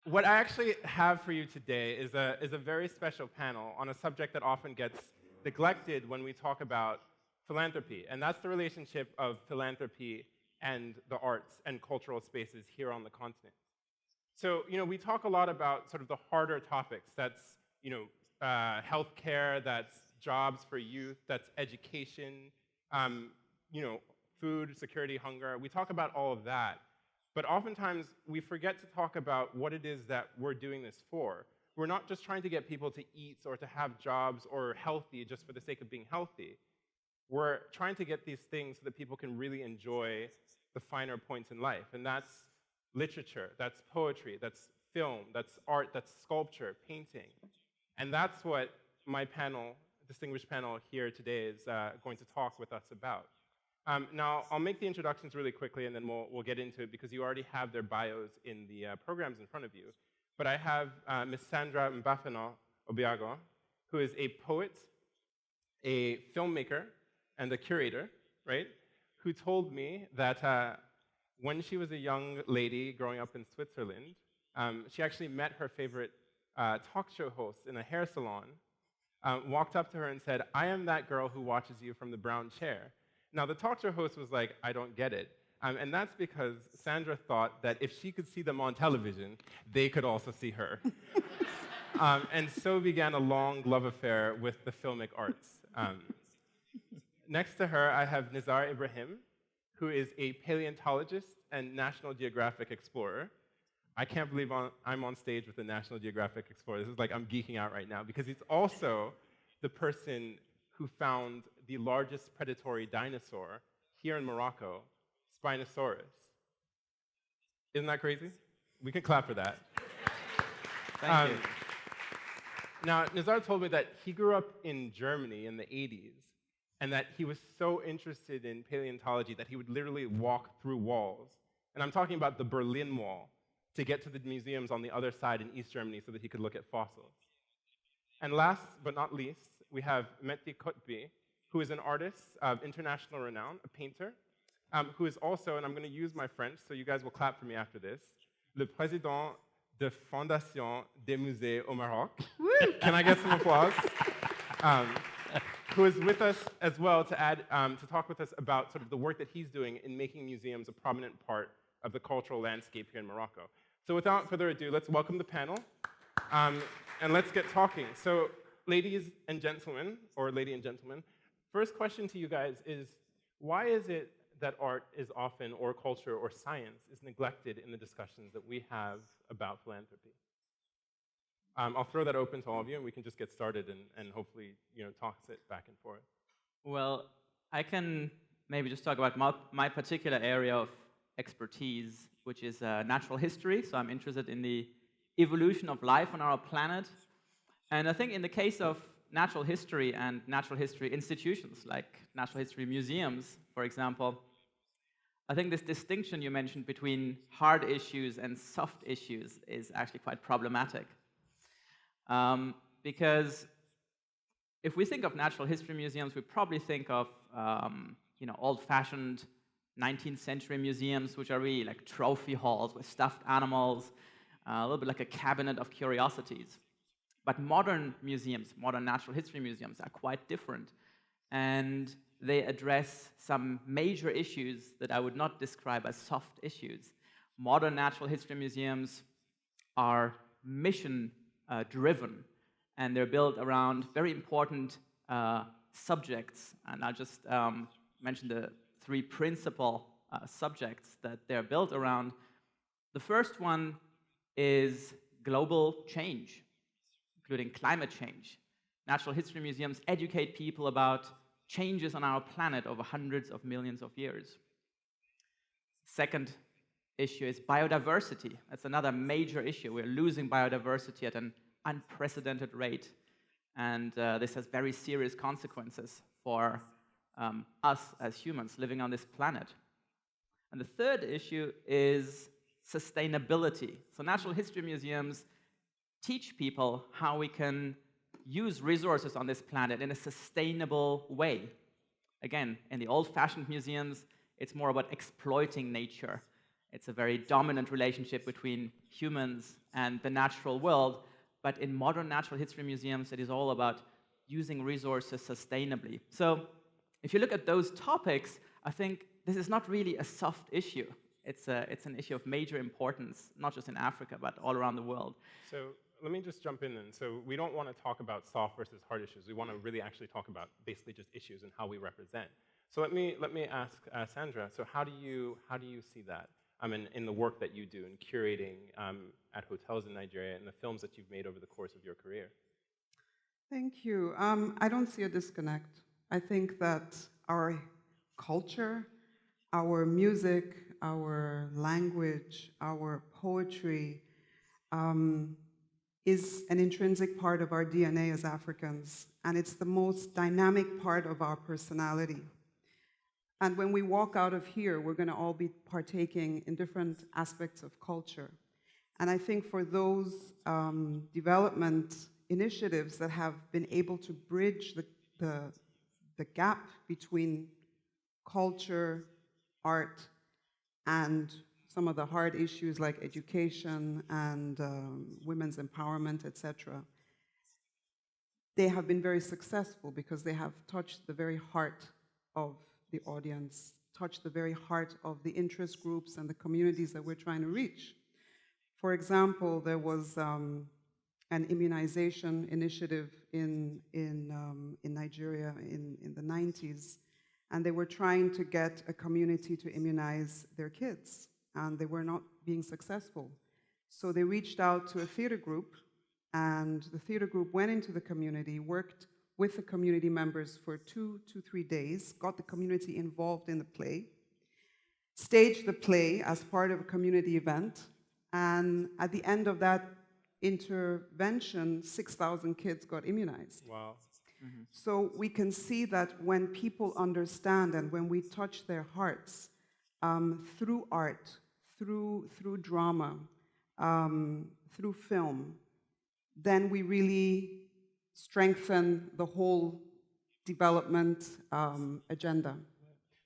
What I actually have for you today is a very special panel on a subject that often gets neglected when we talk about philanthropy, and that's the relationship of philanthropy and the arts and cultural spaces here on the continent. So, we talk a lot about sort of the harder topics. That's, healthcare, that's jobs for youth, that's education, food, security, hunger. We talk about all of that. But oftentimes, we forget to talk about what it is that we're doing this for. We're not just trying to get people to eat or to have jobs or healthy just for the sake of being healthy. We're trying to get these things so that people can really enjoy the finer points in life. And that's literature, that's poetry, that's film, that's art, that's sculpture, painting. And that's what my panel, distinguished panel here today is going to talk with us about. Now, I'll make the introductions really quickly, and then we'll get into it, because you already have their bios in the programs in front of you. But I have Ms. Sandra Mbanefo-Obiago, who is a poet, a filmmaker, and a curator, right, who told me that when she was a young lady growing up in Switzerland, she actually met her favorite talk show host in a hair salon, walked up to her and said, "I am that girl who watches you from the brown chair." Now, the talk show host was like, "I don't get it." And that's because Sandra thought that if she could see them on television, they could also see her. And so began a long love affair with the filmic arts. Next to her, I have Nizar Ibrahim, who is a paleontologist and National Geographic explorer. I can't believe I'm on stage with the National Geographic explorer. This is like I'm geeking out right now, because he's also the person who found the largest predatory dinosaur here in Morocco, Spinosaurus. Isn't that crazy? We can clap for that. Thank you. Now, Nizar told me that he grew up in Germany in the 80s, and that he was so interested in paleontology that he would literally walk through walls. And I'm talking about the Berlin Wall, to get to the museums on the other side in East Germany so that he could look at fossils. And last but not least, we have Mehdi Qotbi, who is an artist of international renown, a painter, who is also, and I'm going to use my French, so you guys will clap for me after this, le président de Fondation des Musées au Maroc. Can I get some applause? Who is with us as well to add, to talk with us about sort of the work that he's doing in making museums a prominent part of the cultural landscape here in Morocco. So without further ado, let's welcome the panel, and let's get talking. So ladies and gentlemen, or lady and gentlemen, first question to you guys is, why is it that art is often, or culture, or science, is neglected in the discussions that we have about philanthropy? I'll throw that open to all of you, and we can just get started and hopefully toss it back and forth. Well, I can maybe just talk about my particular area of expertise, which is natural history. So I'm interested in the evolution of life on our planet. And I think in the case of natural history and natural history institutions, like natural history museums, for example, I think this distinction you mentioned between hard issues and soft issues is actually quite problematic. Because if we think of natural history museums, we probably think of old-fashioned 19th century museums, which are really like trophy halls with stuffed animals, a little bit like a cabinet of curiosities. But modern museums, modern natural history museums, are quite different. And they address some major issues that I would not describe as soft issues. Modern natural history museums are mission-driven, and they're built around very important subjects. And I'll just mention the three principal subjects that they're built around. The first one is global change, including climate change. Natural history museums educate people about changes on our planet over hundreds of millions of years. Second issue is biodiversity. That's another major issue. We're losing biodiversity at an unprecedented rate, and this has very serious consequences for us as humans living on this planet. And the third issue is sustainability. So natural history museums teach people how we can use resources on this planet in a sustainable way. Again, in the old-fashioned museums, it's more about exploiting nature. It's a very dominant relationship between humans and the natural world. But in modern natural history museums, it is all about using resources sustainably. So if you look at those topics, I think this is not really a soft issue. It's an issue of major importance, not just in Africa, but all around the world. So let me just jump in then. So we don't want to talk about soft versus hard issues. We want to really actually talk about basically just issues and how we represent. So let me ask Sandra. So how do you see that in the work that you do in curating at hotels in Nigeria and the films that you've made over the course of your career? Thank you. I don't see a disconnect. I think that our culture, our music, our language, our poetry is an intrinsic part of our DNA as Africans, and it's the most dynamic part of our personality. And when we walk out of here, we're going to all be partaking in different aspects of culture. And I think for those development initiatives that have been able to bridge the gap between culture, art, and some of the hard issues like education and women's empowerment, etc., they have been very successful because they have touched the very heart of the audience, touched the very heart of the interest groups and the communities that we're trying to reach. For example, there was an immunization initiative in Nigeria in the 90s, and they were trying to get a community to immunize their kids, and they were not being successful. So they reached out to a theater group, and the theater group went into the community, worked with the community members for 2 to 3 days, got the community involved in the play, staged the play as part of a community event, and at the end of that intervention, 6,000 kids got immunized. Wow. Mm-hmm. So we can see that when people understand and when we touch their hearts through art, through drama, through film, then we really strengthen the whole development agenda.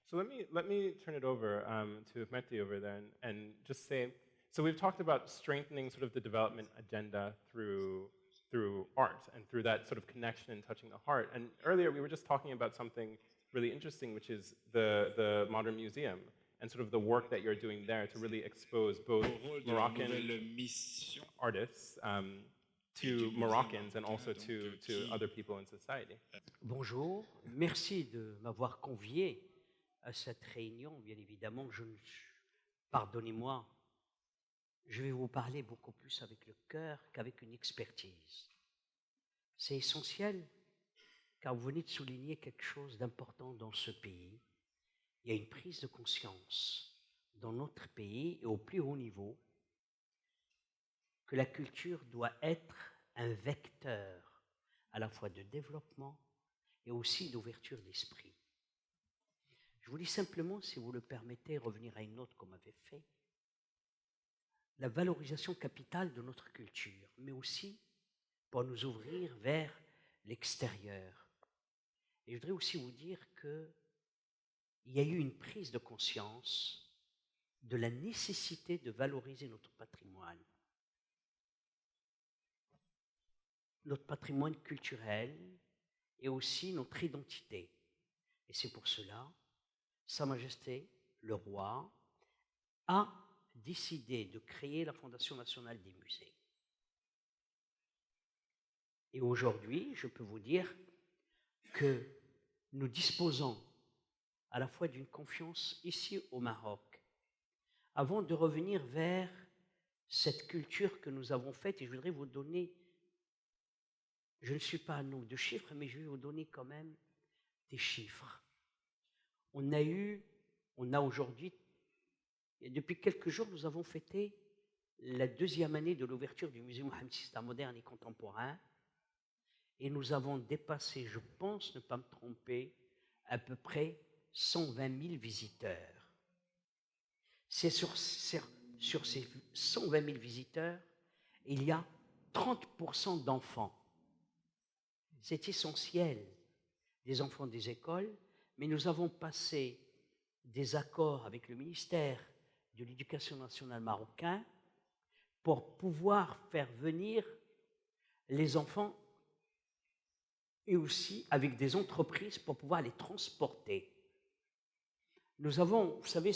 So let me turn it over to Mehdi over there and just say, so we've talked about strengthening sort of the development agenda through art and through that sort of connection and touching the heart. And earlier we were just talking about something really interesting, which is the Modern Museum and sort of the work that you're doing there to really expose both Moroccan artists to Moroccans and also to other people in society. Bonjour, merci de m'avoir convié à cette réunion. Bien évidemment, pardonnez-moi, je vais vous parler beaucoup plus avec le cœur qu'avec une expertise. C'est essentiel, car vous venez de souligner quelque chose d'important dans ce pays. Il y a une prise de conscience dans notre pays et au plus haut niveau que la culture doit être un vecteur à la fois de développement et aussi d'ouverture d'esprit. Je voulais simplement, si vous le permettez, revenir à une note qu'on m'avait faite. La valorisation capitale de notre culture, mais aussi pour nous ouvrir vers l'extérieur. Et je voudrais aussi vous dire qu'il y a eu une prise de conscience de la nécessité de valoriser notre patrimoine culturel et aussi notre identité. Et c'est pour cela, Sa Majesté, le roi, a décidé de créer la Fondation nationale des musées. Et aujourd'hui, je peux vous dire que nous disposons à la fois d'une confiance ici au Maroc, avant de revenir vers cette culture que nous avons faite, et je voudrais vous donner, je ne suis pas un nombre de chiffres, mais je vais vous donner quand même des chiffres. On a aujourd'hui, et depuis quelques jours, nous avons fêté la 2e année de l'ouverture du musée Mohamed VI d'art moderne et contemporain, et nous avons dépassé, je pense ne pas me tromper, à peu près 120 000 visiteurs. C'est sur ces 120 000 visiteurs, il y a 30% d'enfants. C'est essentiel, des enfants des écoles, mais nous avons passé des accords avec le ministère de l'éducation nationale marocaine pour pouvoir faire venir les enfants et aussi avec des entreprises pour pouvoir les transporter. Nous avons, vous savez,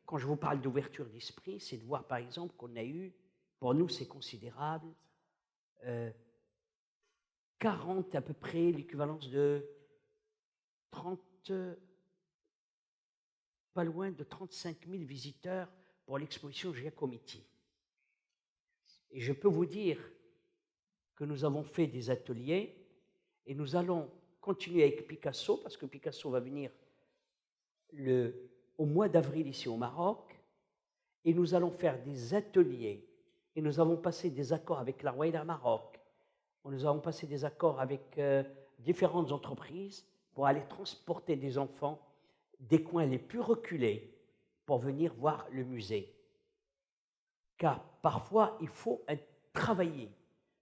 quand je vous parle d'ouverture d'esprit, c'est de voir par exemple qu'on a eu, pour nous c'est considérable, 40 à peu près, l'équivalence de 30, pas loin de 35 000 visiteurs pour l'exposition Giacometti. Et je peux vous dire que nous avons fait des ateliers et nous allons continuer avec Picasso, parce que Picasso va venir au mois d'avril ici au Maroc, et nous allons faire des ateliers, et nous avons passé des accords avec la Iweala Maroc, nous avons passé des accords avec différentes entreprises pour aller transporter des enfants des coins les plus reculés pour venir voir le musée. Car parfois, il faut travailler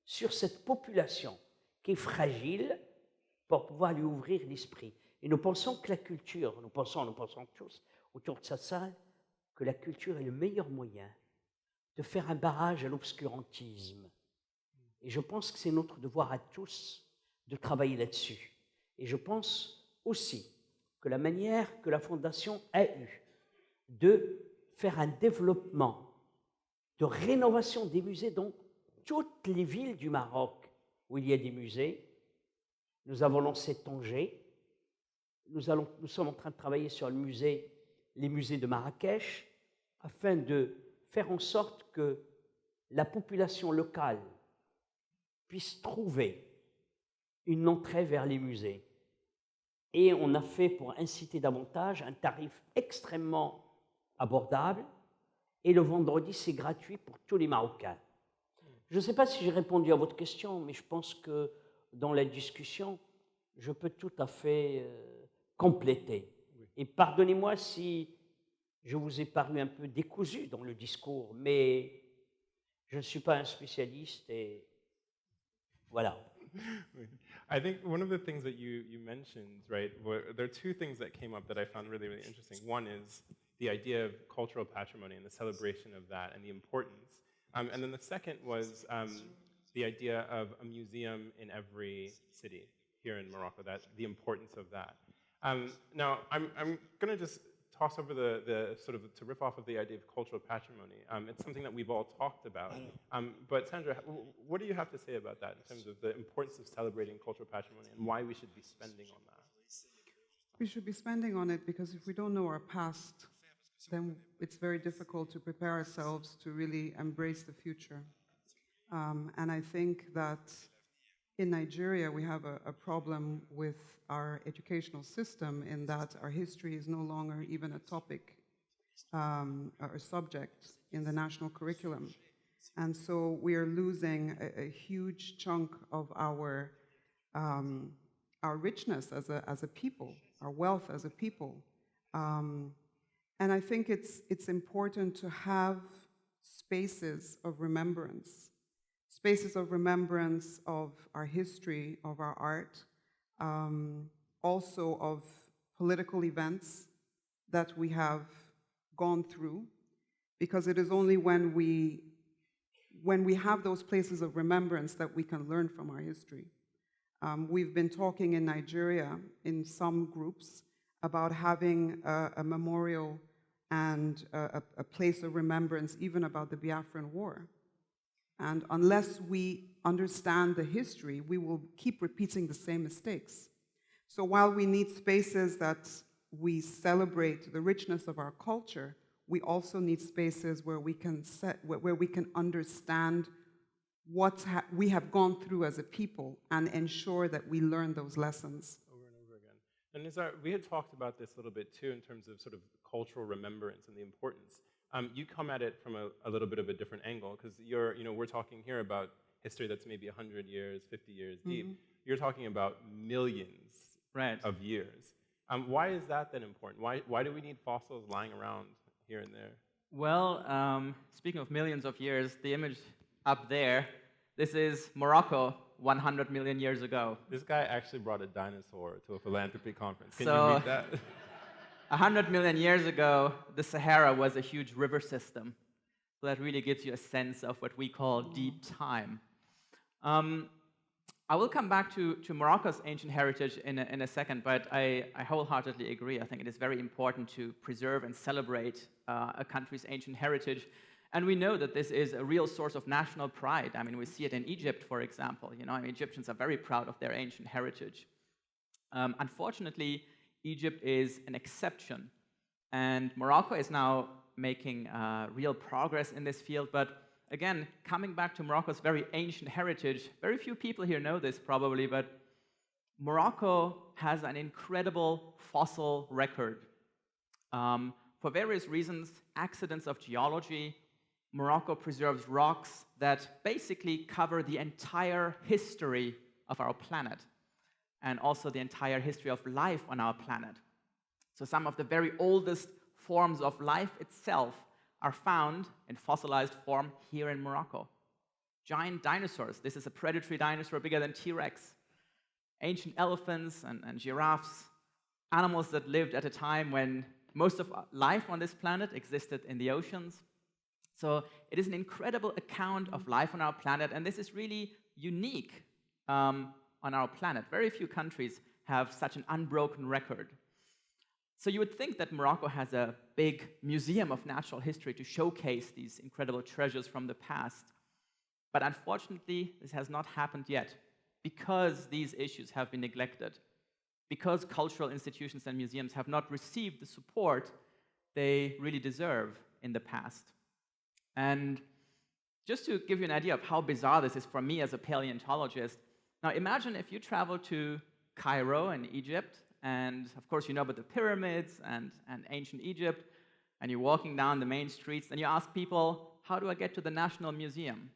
sur cette population qui est fragile pour pouvoir lui ouvrir l'esprit. Et nous pensons que la culture, nous pensons tous autour de cette salle, que la culture est le meilleur moyen de faire un barrage à l'obscurantisme. Et je pense que c'est notre devoir à tous de travailler là-dessus. Et je pense aussi que la manière que la Fondation a eue de faire un développement de rénovation des musées dans toutes les villes du Maroc où il y a des musées. Nous avons lancé Tanger. Nous sommes en train de travailler sur les musées de Marrakech, afin de faire en sorte que la population locale puisse trouver une entrée vers les musées. Et on a fait, pour inciter davantage, un tarif extrêmement abordable. Et le vendredi, c'est gratuit pour tous les Marocains. Je ne sais pas si j'ai répondu à votre question, mais je pense que dans la discussion, je peux tout à fait compléter. Oui. Et pardonnez-moi si je vous ai paru un peu décousu dans le discours, mais je ne suis pas un spécialiste et voilà. I think one of the things that you mentioned, right, there are two things that came up that I found really, really interesting. One is the idea of cultural patrimony and the celebration of that and the importance. And then the second was the idea of a museum in every city here in Morocco, the importance of that. Now, I'm going to just toss over the sort of, to riff off of the idea of cultural patrimony. It's something that we've all talked about. But Sandra, what do you have to say about that in terms of the importance of celebrating cultural patrimony and why we should be spending on that? We should be spending on it because if we don't know our past, then it's very difficult to prepare ourselves to really embrace the future. And I think that in Nigeria, we have a problem with our educational system in that our history is no longer even a topic or a subject in the national curriculum. And so we are losing a huge chunk of our richness as a people, our wealth as a people. And I think it's important to have spaces of remembrance of our history, of our art, also of political events that we have gone through, because it is only when we have those places of remembrance that we can learn from our history. We've been talking in Nigeria in some groups about having a memorial and a place of remembrance even about the Biafran War. And unless we understand the history, we will keep repeating the same mistakes. So while we need spaces that we celebrate the richness of our culture, we also need spaces where we can understand what we have gone through as a people and ensure that we learn those lessons. Over and over again. And Nizar, we had talked about this a little bit too in terms of sort of cultural remembrance and the importance. You come at it from a little bit of a different angle because we're talking here about history that's maybe 100 years, 50 years deep. You're talking about millions of years. Why is that then important? Why do we need fossils lying around here and there? Well, speaking of millions of years, the image up there, this is Morocco 100 million years ago. This guy actually brought a dinosaur to a philanthropy conference. Can So, you read that? 100 million years ago, the Sahara was a huge river system. So that really gives you a sense of what we call deep time. I will come back to Morocco's ancient heritage in a second, but I wholeheartedly agree. I think it is very important to preserve and celebrate a country's ancient heritage. And we know that this is a real source of national pride. I mean, we see it in Egypt, for example. You know, I mean, Egyptians are very proud of their ancient heritage. Unfortunately, Egypt is an exception. And Morocco is now making real progress in this field. But again, coming back to Morocco's very ancient heritage, very few people here know this probably, but Morocco has an incredible fossil record. For various reasons, accidents of geology, Morocco preserves rocks that basically cover the entire history of our planet and also the entire history of life on our planet. So some of the very oldest forms of life itself are found in fossilized form here in Morocco. Giant dinosaurs. This is a predatory dinosaur bigger than T-Rex. Ancient elephants and giraffes. Animals that lived at a time when most of life on this planet existed in the oceans. So it is an incredible account of life on our planet, and this is really unique on our planet. Very few countries have such an unbroken record. So you would think that Morocco has a big museum of natural history to showcase these incredible treasures from the past. But unfortunately, this has not happened yet because these issues have been neglected, because cultural institutions and museums have not received the support they really deserve in the past. And just to give you an idea of how bizarre this is for me as a paleontologist, now imagine if you travel to Cairo in Egypt, and of course you know about the pyramids and ancient Egypt, and you're walking down the main streets, and you ask people, how do I get to the National Museum?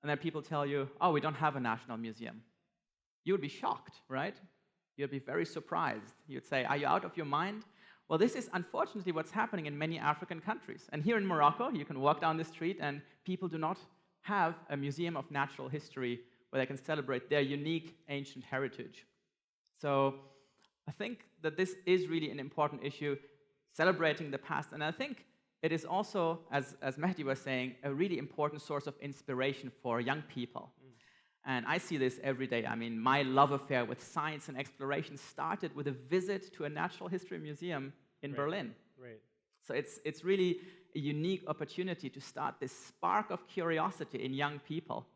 And then people tell you, oh, we don't have a National Museum. You would be shocked, right? You'd be very surprised. You'd say, are you out of your mind? Well, this is unfortunately what's happening in many African countries. And here in Morocco, you can walk down the street and people do not have a museum of natural history where they can celebrate their unique ancient heritage. So I think that this is really an important issue, celebrating the past. And I think it is also, as Mehdi was saying, a really important source of inspiration for young people. And I see this every day. I mean, my love affair with science and exploration started with a visit to a natural history museum in Berlin. Right. So it's really a unique opportunity to start this spark of curiosity in young people.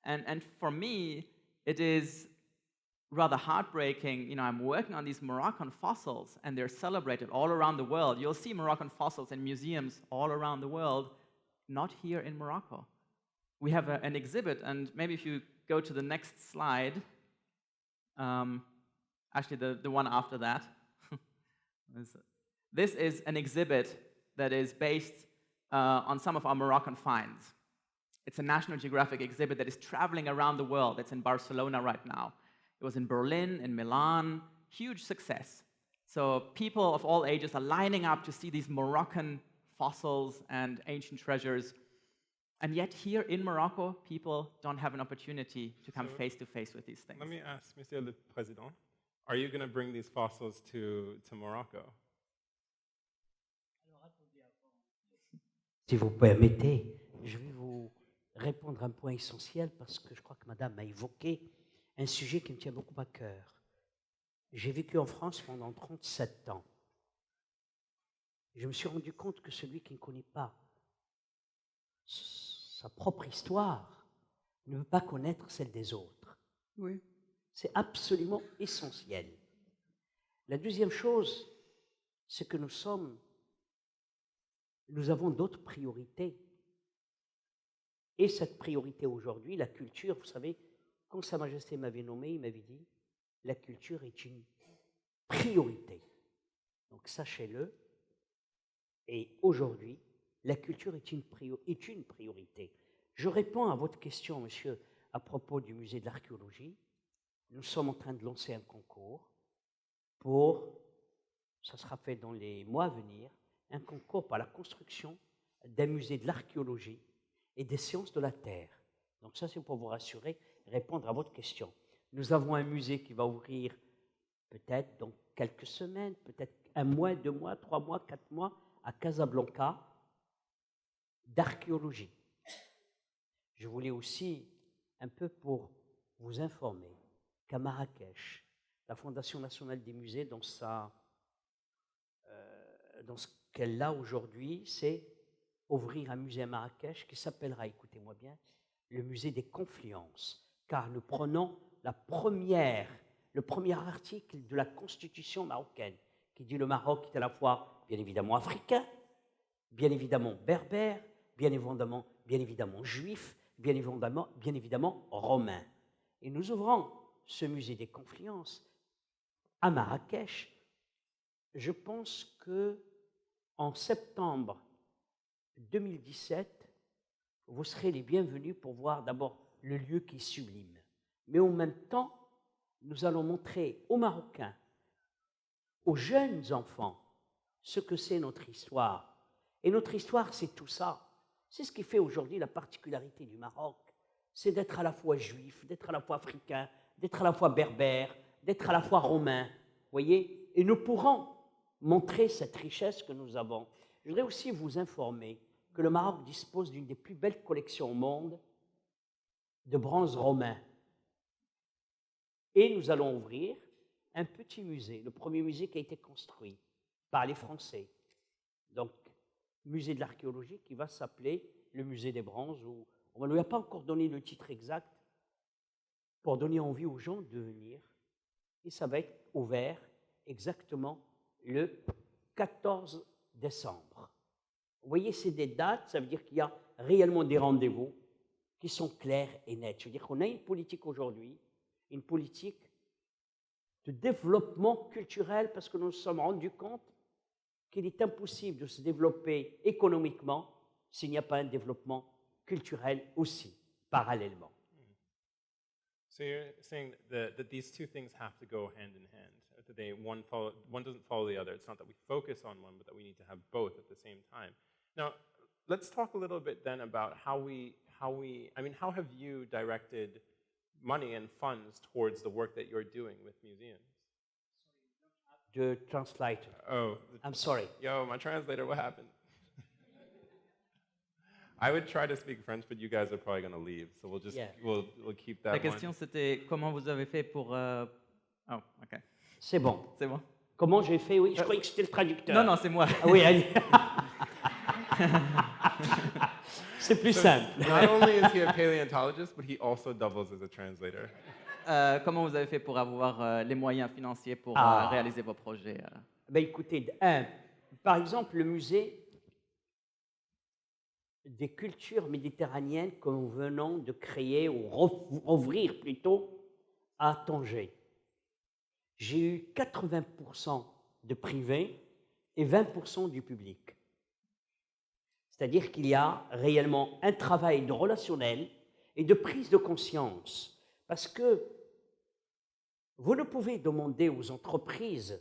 And for me, it is rather heartbreaking. You know, I'm working on these Moroccan fossils, and they're celebrated all around the world. You'll see Moroccan fossils in museums all around the world, not here in Morocco. We have an exhibit, and maybe if you go to the next slide, actually the one after that. This is an exhibit that is based on some of our Moroccan finds. It's a National Geographic exhibit that is traveling around the world. It's in Barcelona right now. It was in Berlin, in Milan, huge success. So people of all ages are lining up to see these Moroccan fossils and ancient treasures. And yet here in Morocco, people don't have an opportunity to come face-to-face with these things. Let me ask, Monsieur le Président, are you going to bring these fossils to Morocco? Si vous permettez, je vais vous répondre à un point essentiel parce que je crois que Madame a évoqué un sujet qui me tient beaucoup à cœur. J'ai vécu en France pendant 37 ans. Je me suis rendu compte que celui qui ne connaît pas sa propre histoire ne veut pas connaître celle des autres. Oui. C'est absolument essentiel. La deuxième chose, c'est que nous avons d'autres priorités. Et cette priorité aujourd'hui, la culture, vous savez, quand Sa Majesté m'avait nommé, il m'avait dit, la culture est une priorité. Donc sachez-le. Et aujourd'hui, la culture est une priorité. Je réponds à votre question, monsieur, à propos du musée de l'archéologie. Nous sommes en train de lancer un concours ça sera fait dans les mois à venir, un concours pour la construction d'un musée de l'archéologie et des sciences de la Terre. Donc ça, c'est pour vous rassurer, répondre à votre question. Nous avons un musée qui va ouvrir peut-être dans quelques semaines, peut-être 1 mois, 2 mois, 3 mois, 4 mois, à Casablanca, d'archéologie. Je voulais aussi, un peu pour vous informer, qu'à Marrakech, la Fondation nationale des musées, dans ce qu'elle a aujourd'hui, c'est ouvrir un musée à Marrakech qui s'appellera, écoutez-moi bien, le musée des confluences, car nous prenons le premier article de la Constitution marocaine, qui dit le Maroc est à la fois, bien évidemment, africain, bien évidemment berbère, bien évidemment juif, bien évidemment romain. Et nous ouvrons ce musée des confluences à Marrakech. Je pense qu'en septembre 2017, vous serez les bienvenus pour voir d'abord le lieu qui est sublime. Mais en même temps, nous allons montrer aux Marocains, aux jeunes enfants, ce que c'est notre histoire. Et notre histoire, c'est tout ça. C'est ce qui fait aujourd'hui la particularité du Maroc. C'est d'être à la fois juif, d'être à la fois africain, d'être à la fois berbère, d'être à la fois romain. Voyez ? Et nous pourrons montrer cette richesse que nous avons. Je voudrais aussi vous informer que le Maroc dispose d'une des plus belles collections au monde de bronze romain. Et nous allons ouvrir un petit musée, le premier musée qui a été construit par les Français. Donc, musée de l'archéologie qui va s'appeler le musée des bronzes. Où on ne lui a pas encore donné le titre exact pour donner envie aux gens de venir. Et ça va être ouvert exactement le 14 décembre. Vous voyez, c'est des dates, ça veut dire qu'il y a réellement des rendez-vous qui sont clairs et nets. Je veux dire qu'on a une politique aujourd'hui, une politique de développement culturel, parce que nous nous sommes rendus compte qu'il est impossible de se développer économiquement s'il n'y a pas un développement culturel aussi, parallèlement. So you're saying that these two things have to go hand in hand. That one doesn't follow the other. It's not that we focus on one, but that we need to have both at the same time. Now, let's talk a little bit then about how have you directed money and funds towards the work that you're doing with museums? The translator. Oh. I'm sorry. Yo, my translator, what happened? I would try to speak French, but you guys are probably going to leave, so we'll just we'll keep that. La question c'était comment vous avez fait pour. Oh, ok. C'est bon. C'est bon. Comment j'ai fait? Oui, je croyais que c'était le traducteur. Non, c'est moi. Ah oui, allez. C'est plus simple. Not only is he a paleontologist, but he also doubles as a translator. Comment vous avez fait pour avoir les moyens financiers pour réaliser vos projets? Ben écoutez, par exemple, le musée des cultures méditerranéennes que nous venons de créer, ou rouvrir plutôt, à Tanger. J'ai eu 80% de privé et 20% du public. C'est-à-dire qu'il y a réellement un travail de relationnel et de prise de conscience. Parce que vous ne pouvez demander aux entreprises,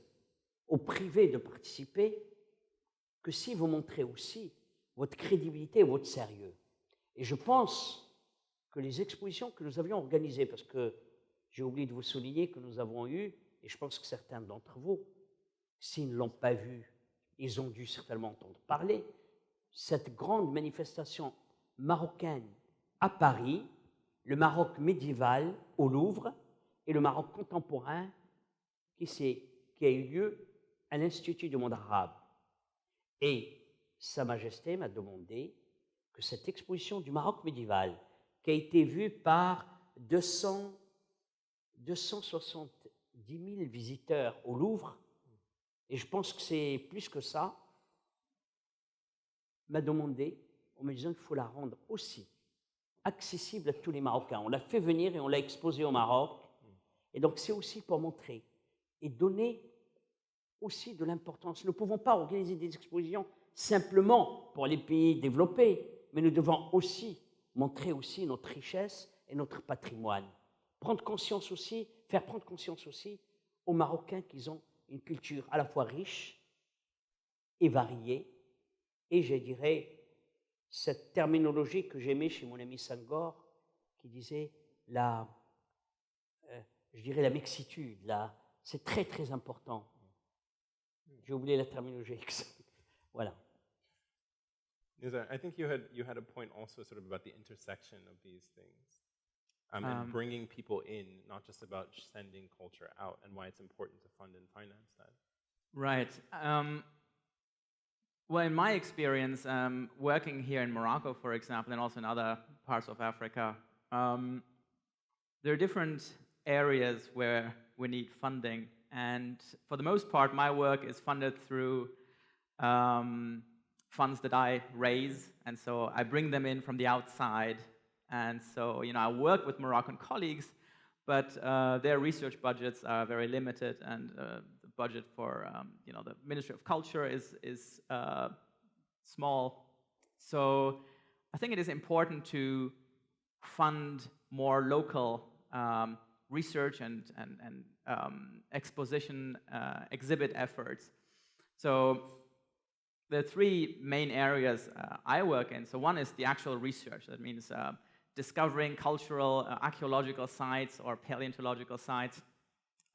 au privé de participer, que si vous montrez aussi votre crédibilité et votre sérieux. Et je pense que les expositions que nous avions organisées, parce que j'ai oublié de vous souligner que nous avons eu, et je pense que certains d'entre vous, s'ils ne l'ont pas vu, ils ont dû certainement entendre parler, cette grande manifestation marocaine à Paris, le Maroc médiéval au Louvre et le Maroc contemporain qui a eu lieu à l'Institut du monde arabe. Et Sa Majesté m'a demandé que cette exposition du Maroc médiéval, qui a été vue par 270 000 visiteurs au Louvre, et je pense que c'est plus que ça, m'a demandé, en me disant qu'il faut la rendre aussi accessible à tous les Marocains. On l'a fait venir et on l'a exposée au Maroc. Et donc c'est aussi pour montrer et donner aussi de l'importance. Nous ne pouvons pas organiser des expositions simplement pour les pays développés, mais nous devons aussi montrer aussi notre richesse et notre patrimoine. Faire prendre conscience aussi aux Marocains qu'ils ont une culture à la fois riche et variée. Et je dirais, cette terminologie que j'aimais chez mon ami Sangor, qui disait je dirais la mixitude, c'est très très important. J'ai oublié la terminologie. Voilà. Nizar, I think you had a point also sort of about the intersection of these things. And bringing people in, not just about sending culture out, and why it's important to fund and finance that. Right. Well, in my experience, working here in Morocco, for example, and also in other parts of Africa, there are different areas where we need funding. And for the most part, my work is funded through funds that I raise. And so I bring them in from the outside. And so, I work with Moroccan colleagues, but their research budgets are very limited. And the budget for, the Ministry of Culture is small. So I think it is important to fund more local research and exposition, exhibit efforts. So there are three main areas I work in. So one is the actual research. That means discovering cultural, archaeological sites or paleontological sites.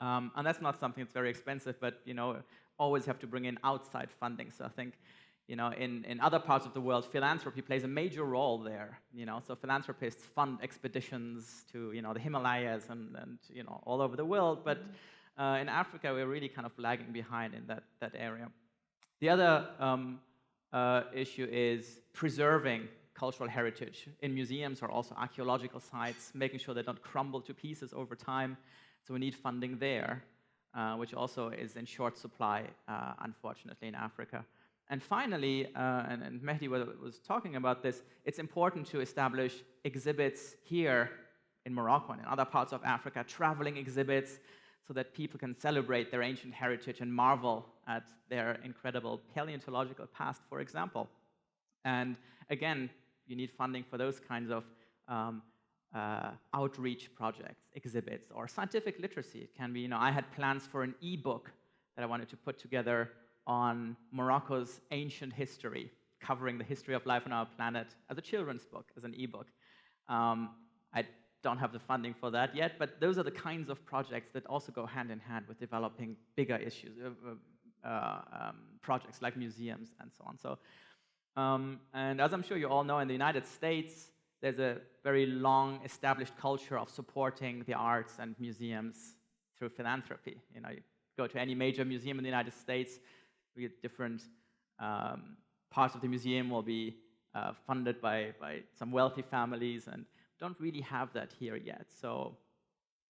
And that's not something that's very expensive, but always have to bring in outside funding. So I think in other parts of the world, philanthropy plays a major role there. So philanthropists fund expeditions to the Himalayas and all over the world. But in Africa, we're really kind of lagging behind in that area. The other issue is preserving cultural heritage in museums or also archaeological sites, making sure they don't crumble to pieces over time. So we need funding there, which also is in short supply, unfortunately, in Africa. And finally, and Mehdi was talking about this, it's important to establish exhibits here in Morocco and in other parts of Africa, traveling exhibits, so that people can celebrate their ancient heritage and marvel at their incredible paleontological past, for example. And again, you need funding for those kinds of outreach projects, exhibits, or scientific literacy. It can be, I had plans for an e-book that I wanted to put together on Morocco's ancient history, covering the history of life on our planet as a children's book, as an e-book. I don't have the funding for that yet, but those are the kinds of projects that also go hand in hand with developing bigger issues, projects like museums and so on. So, and as I'm sure you all know, in the United States, there's a very long established culture of supporting the arts and museums through philanthropy. You go to any major museum in the United States, we get different parts of the museum will be funded by some wealthy families, and don't really have that here yet. So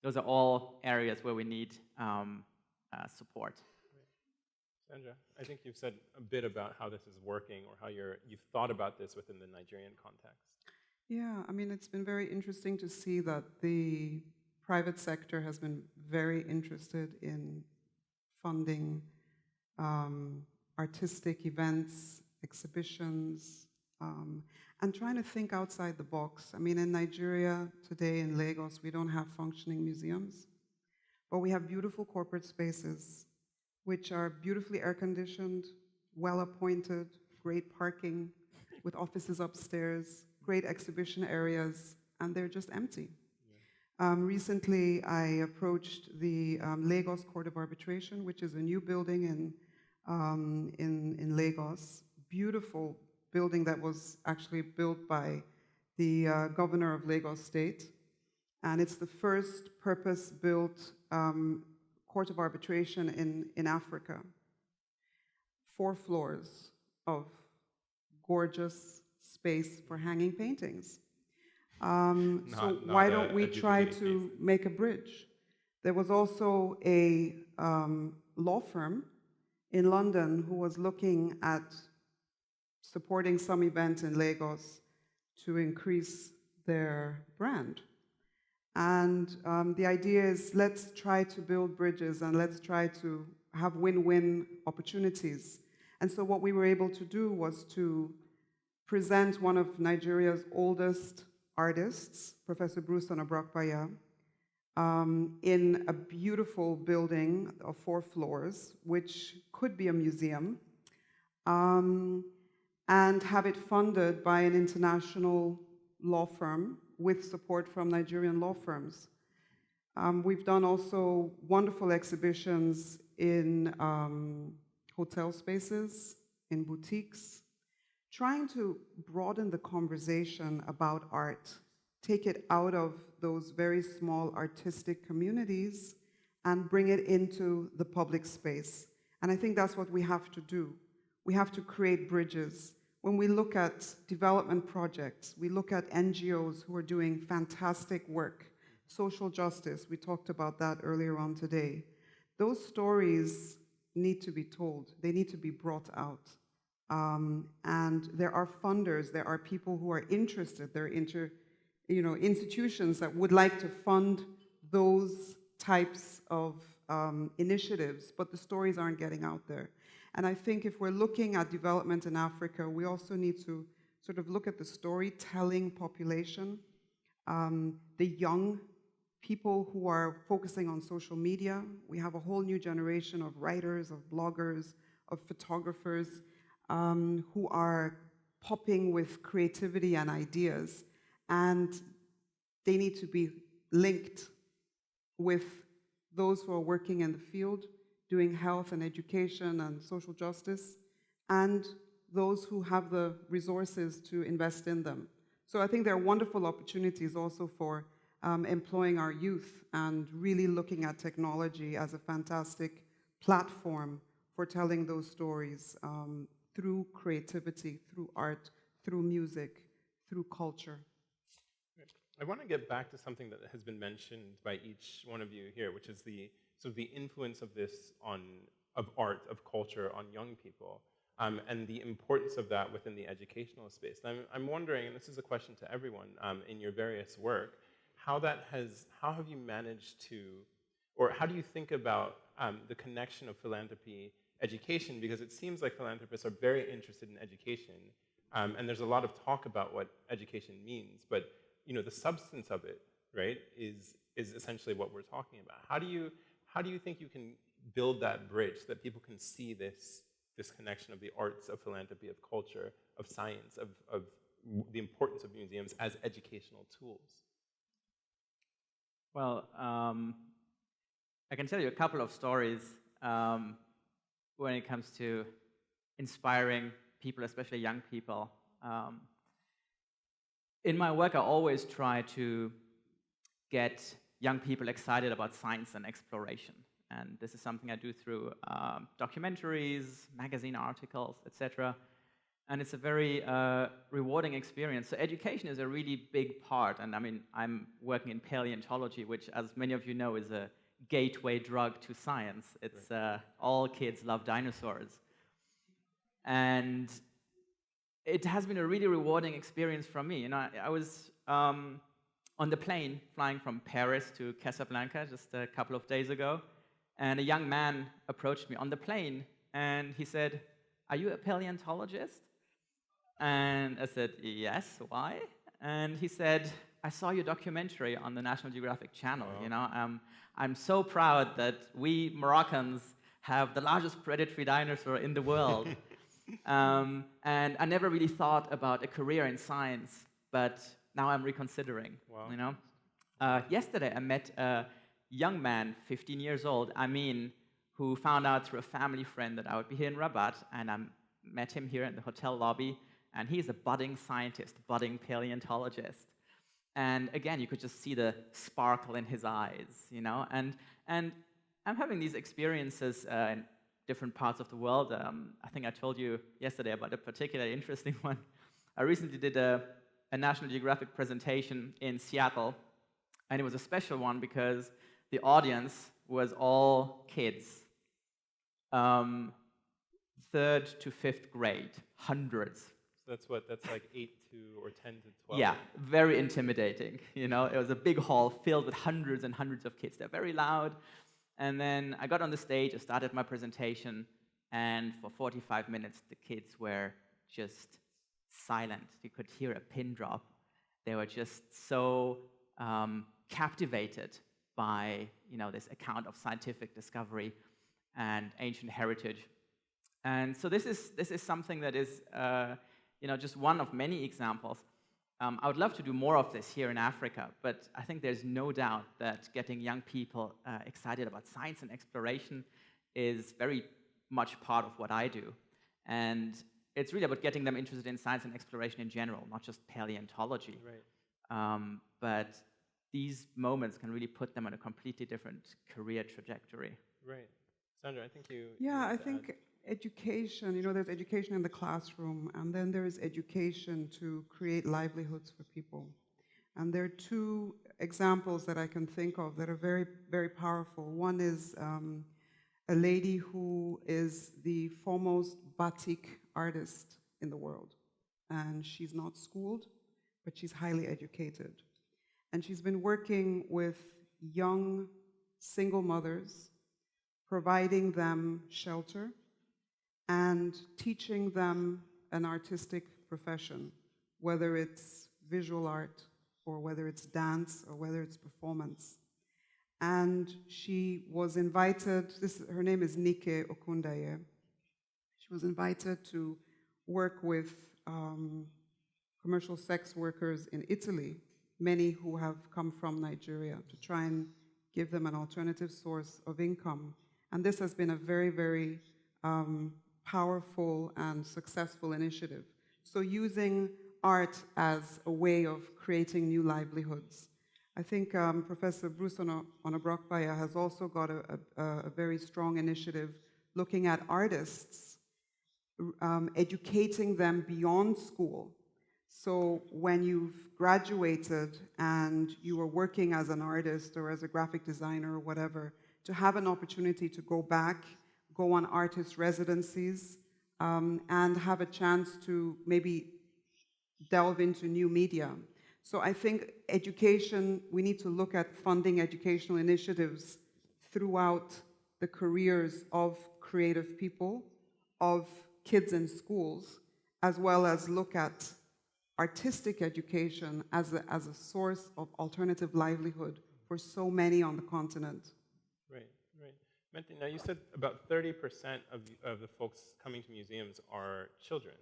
those are all areas where we need support. Sandra, I think you've said a bit about how this is working, or how you've thought about this within the Nigerian context. Yeah, it's been very interesting to see that the private sector has been very interested in funding artistic events, exhibitions, and trying to think outside the box. In Nigeria today, in Lagos, we don't have functioning museums, but we have beautiful corporate spaces, which are beautifully air-conditioned, well-appointed, great parking, with offices upstairs, great exhibition areas, and they're just empty. Yeah. Recently, I approached the Lagos Court of Arbitration, which is a new building in Lagos. Beautiful building that was actually built by the governor of Lagos State. And it's the first purpose-built Court of Arbitration in Africa. 4 floors of gorgeous space for hanging paintings. So why don't we try to make a bridge? There was also a law firm in London who was looking at supporting some event in Lagos to increase their brand. And the idea is, let's try to build bridges and let's try to have win-win opportunities. And so what we were able to do was to present one of Nigeria's oldest artists, Professor Bruce Onabrokpaya, in a beautiful building of 4 floors, which could be a museum, and have it funded by an international law firm with support from Nigerian law firms. We've done also wonderful exhibitions in hotel spaces, in boutiques, trying to broaden the conversation about art, take it out of those very small artistic communities and bring it into the public space. And I think that's what we have to do. We have to create bridges. When we look at development projects, we look at NGOs who are doing fantastic work, social justice, we talked about that earlier on today. Those stories need to be told. They need to be brought out. And there are funders, there are people who are interested, there are institutions that would like to fund those types of initiatives, but the stories aren't getting out there. And I think if we're looking at development in Africa, we also need to sort of look at the storytelling population, the young people who are focusing on social media. We have a whole new generation of writers, of bloggers, of photographers who are popping with creativity and ideas, and they need to be linked with those who are working in the field, doing health and education and social justice, and those who have the resources to invest in them. So I think there are wonderful opportunities also for employing our youth and really looking at technology as a fantastic platform for telling those stories through creativity, through art, through music, through culture. I want to get back to something that has been mentioned by each one of you here, which is the sort of the influence of this of art, of culture on young people, and the importance of that within the educational space. And I'm wondering, and this is a question to everyone in your various work, how have you managed to, or how do you think about the connection of philanthropy, education, because it seems like philanthropists are very interested in education, and there's a lot of talk about what education means, but the substance of it, right, is essentially what we're talking about. How do you think you can build that bridge so that people can see this connection of the arts, of philanthropy, of culture, of science, of the importance of museums as educational tools? Well, I can tell you a couple of stories when it comes to inspiring people, especially young people. In my work, I always try to get young people excited about science and exploration. And this is something I do through documentaries, magazine articles, etc. And it's a very rewarding experience. So education is a really big part. And I mean, I'm working in paleontology, which, as many of you know, is a gateway drug to science. It's all kids love dinosaurs. And it has been a really rewarding experience for me. I was on the plane flying from Paris to Casablanca just a couple of days ago, and a young man approached me on the plane, and he said, "Are you a paleontologist?" And I said, "Yes, why?" And he said, "I saw your documentary on the National Geographic channel. I'm so proud that we Moroccans have the largest predatory dinosaur in the world." And I never really thought about a career in science, but now I'm reconsidering. Wow. Yesterday I met a young man, 15 years old, who found out through a family friend that I would be here in Rabat, and I met him here in the hotel lobby, and he's a budding scientist, budding paleontologist. And again, you could just see the sparkle in his eyes, and I'm having these experiences in different parts of the world. I think I told you yesterday about a particularly interesting one. I recently did a National Geographic presentation in Seattle, and it was a special one because the audience was all kids, 3rd to 5th grade, hundreds. So that's like 8 to or 10 to 12? Yeah, very intimidating. It was a big hall filled with hundreds and hundreds of kids. They're very loud. And then I got on the stage, I started my presentation, and for 45 minutes, the kids were just silent. You could hear a pin drop. They were just so captivated by, this account of scientific discovery and ancient heritage. And so this is something that is, just one of many examples. I would love to do more of this here in Africa, but I think there's no doubt that getting young people excited about science and exploration is very much part of what I do. And it's really about getting them interested in science and exploration in general, not just paleontology. Right. But these moments can really put them on a completely different career trajectory. Right. Sandra, I think you... Yeah, I wanted to think add. education, you know, there's education in the classroom, and then there is education to create livelihoods for people. And there are two examples that I can think of that are very, very powerful. One is a lady who is the foremost batik artist in the world. And she's not schooled, but she's highly educated. And she's been working with young single mothers, providing them shelter and teaching them an artistic profession, whether it's visual art or whether it's dance or whether it's performance. And she was invited, her name is Nike Okundaye. She was invited to work with commercial sex workers in Italy, many who have come from Nigeria, to try and give them an alternative source of income. And this has been a very, very powerful and successful initiative. So using art as a way of creating new livelihoods. I think Professor Bruce Onabrokbaya has also got a very strong initiative looking at artists, educating them beyond school. So when you've graduated and you are working as an artist or as a graphic designer or whatever, to have an opportunity to go back, go on artist residencies, and have a chance to maybe delve into new media. So I think education, we need to look at funding educational initiatives throughout the careers of creative people, of kids in schools, as well as look at artistic education as a source of alternative livelihood for so many on the continent. Right, right. Mehdi, now you said about 30% of the folks coming to museums are children,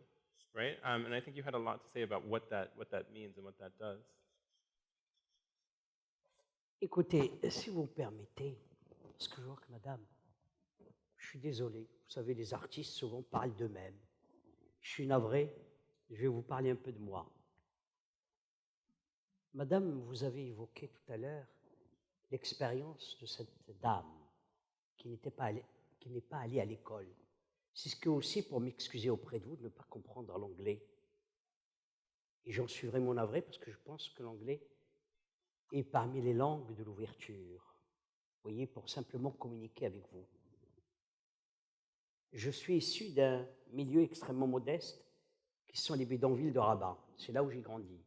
right? And I think you had a lot to say about what that means and what that does. Écoutez, si vous me permettez, parce que je vois que madame, je suis désolé, vous savez, les artistes souvent parlent d'eux-mêmes. Je suis navré, je vais vous parler un peu de moi. Madame, vous avez évoqué tout à l'heure l'expérience de cette dame qui n'est pas allée à l'école. C'est ce que aussi, pour m'excuser auprès de vous, de ne pas comprendre l'anglais. Et j'en suis vraiment navré parce que je pense que l'anglais est parmi les langues de l'ouverture. Vous voyez, pour simplement communiquer avec vous. Je suis issu d'un milieu extrêmement modeste qui sont les bidonvilles de Rabat. C'est là où j'ai grandi.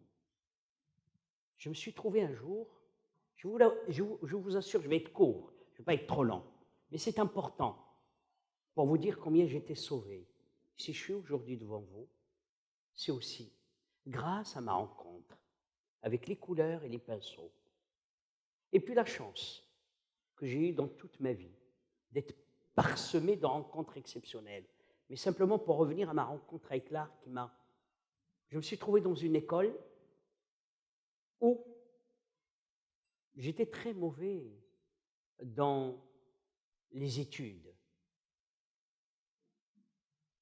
Je me suis trouvé un jour, je vous assure, je vais être court, je ne vais pas être trop lent, mais c'est important pour vous dire combien j'ai été sauvé. Si je suis aujourd'hui devant vous, c'est aussi grâce à ma rencontre avec les couleurs et les pinceaux. Et puis la chance que j'ai eue dans toute ma vie d'être parsemé de rencontres exceptionnelles. Mais simplement pour revenir à ma rencontre avec l'art je me suis trouvé dans une école où j'étais très mauvais dans les études.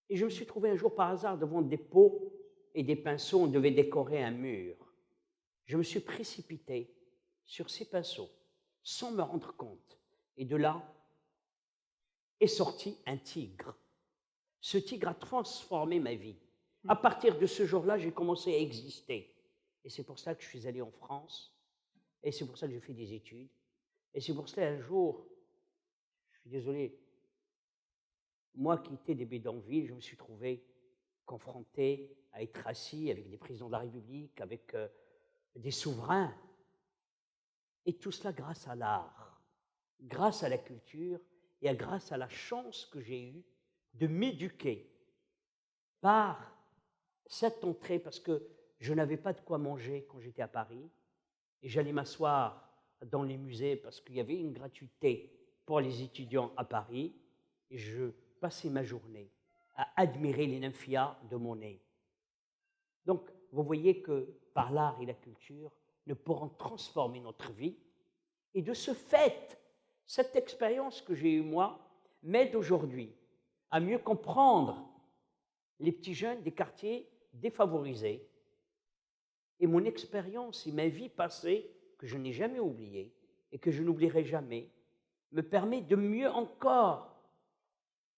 Et je me suis trouvé un jour par hasard devant des pots et des pinceaux, on devait décorer un mur. Je me suis précipité sur ces pinceaux sans me rendre compte. Et de là est sorti un tigre. Ce tigre a transformé ma vie. À partir de ce jour-là, j'ai commencé à exister. Et c'est pour ça que je suis allé en France. Et c'est pour ça que j'ai fait des études. Et c'est pour cela, un jour, je suis désolé, moi qui étais des bidonvilles, je me suis trouvé confronté à être assis avec des présidents de la République, avec des souverains. Et tout cela grâce à l'art, grâce à la culture et grâce à la chance que j'ai eue de m'éduquer par cette entrée, parce que je n'avais pas de quoi manger quand j'étais à Paris, et j'allais m'asseoir dans les musées parce qu'il y avait une gratuité pour les étudiants à Paris, et je passais ma journée à admirer les nymphéas de Monet. Donc, vous voyez que par l'art et la culture, nous pourrons transformer notre vie, et de ce fait, cette expérience que j'ai eue moi m'aide aujourd'hui à mieux comprendre les petits jeunes des quartiers défavorisés. Et mon expérience et ma vie passée, que je n'ai jamais oubliée et que je n'oublierai jamais, me permet de mieux encore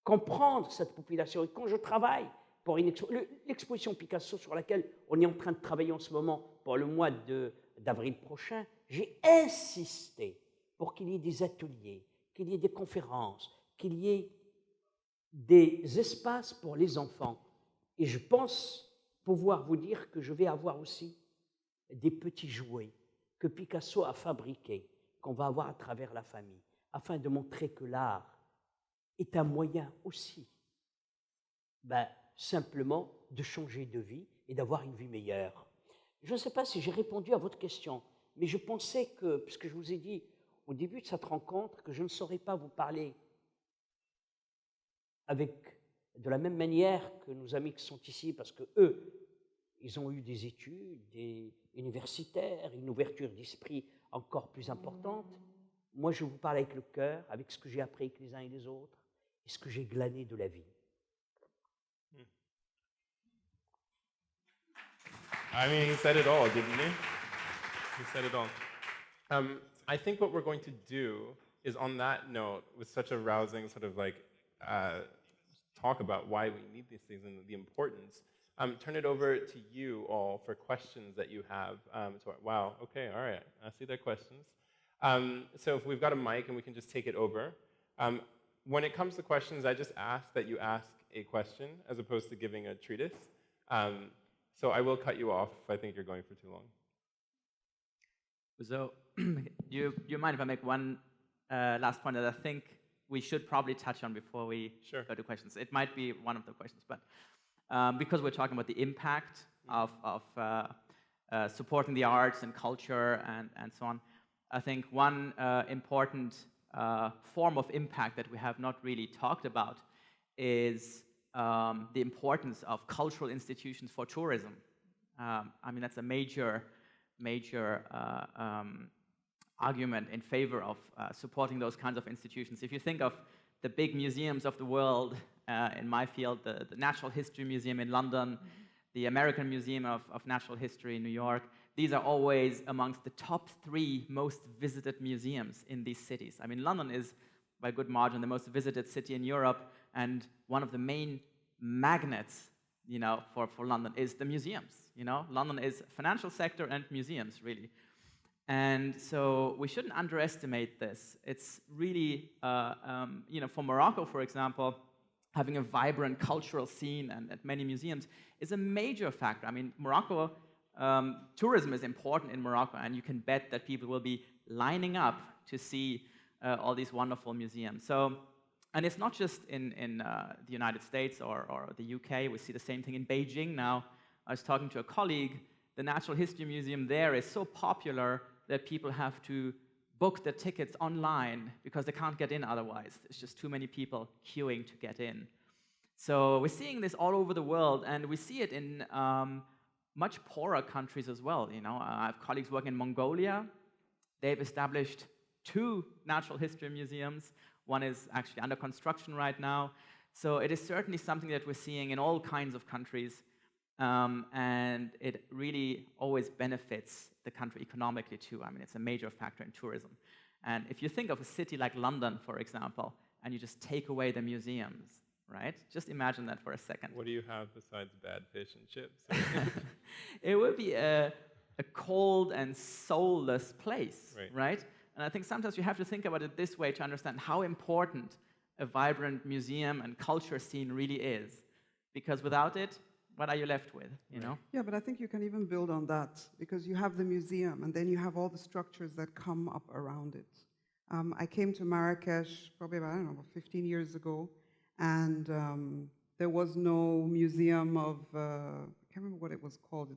comprendre cette population. Et quand je travaille pour l'exposition Picasso sur laquelle on est en train de travailler en ce moment pour le mois d'avril prochain, j'ai insisté pour qu'il y ait des ateliers, qu'il y ait des conférences, qu'il y ait des espaces pour les enfants. Et je pense pouvoir vous dire que je vais avoir aussi des petits jouets que Picasso a fabriqués, qu'on va avoir à travers la famille, afin de montrer que l'art est un moyen aussi, simplement, de changer de vie et d'avoir une vie meilleure. Je ne sais pas si j'ai répondu à votre question, mais je pensais que, puisque je vous ai dit au début de cette rencontre que je ne saurais pas vous parler de la même manière que nos amis qui sont ici, parce que eux, ils ont eu des études, des universitaires, une ouverture d'esprit encore plus importante. Moi, je vous parle avec le cœur, avec ce que j'ai appris avec les uns et les autres, et ce que j'ai glané de la vie. I mean, he said it all, didn't he? He said it all. I think what we're going to do is, on that note, with such a rousing sort of like talk about why we need these things and the importance, turn it over to you all for questions that you have. Wow, okay, all right, I see their questions. So if we've got a mic and we can just take it over. When it comes to questions, I just ask that you ask a question as opposed to giving a treatise. So I will cut you off if I think you're going for too long. So, do you mind if I make one last point that I think we should probably touch on before we go to questions? It might be one of the questions, but because we're talking about the impact of supporting the arts and culture and so on, I think one important form of impact that we have not really talked about is the importance of cultural institutions for tourism. I mean, that's a major argument in favor of supporting those kinds of institutions. If you think of the big museums of the world, in my field, the Natural History Museum in London, the American Museum of Natural History in New York, these are always amongst the top 3 most visited museums in these cities. I mean, London is, by good margin, the most visited city in Europe, and one of the main magnets, for London is the museums. London is financial sector and museums, really. And so we shouldn't underestimate this. It's really, for Morocco, for example, having a vibrant cultural scene and many museums is a major factor. I mean, Morocco, tourism is important in Morocco, and you can bet that people will be lining up to see all these wonderful museums. So, and it's not just in the United States or the UK. We see the same thing in Beijing now. I was talking to a colleague. The Natural History Museum there is so popular that people have to book the tickets online because they can't get in otherwise. There's just too many people queuing to get in. So we're seeing this all over the world, and we see it in much poorer countries as well. I have colleagues working in Mongolia. They've established 2 natural history museums. One is actually under construction right now. So it is certainly something that we're seeing in all kinds of countries, and it really always benefits the country economically too. I mean, it's a major factor in tourism. And if you think of a city like London, for example, and you just take away the museums, right? Just imagine that for a second. What do you have besides bad fish and chips? It would be a cold and soulless place, right? And I think sometimes you have to think about it this way to understand how important a vibrant museum and culture scene really is. Because without it, what are you left with, Yeah, but I think you can even build on that, because you have the museum, and then you have all the structures that come up around it. I came to Marrakesh probably about 15 years ago, and there was no museum of, I can't remember what it was called.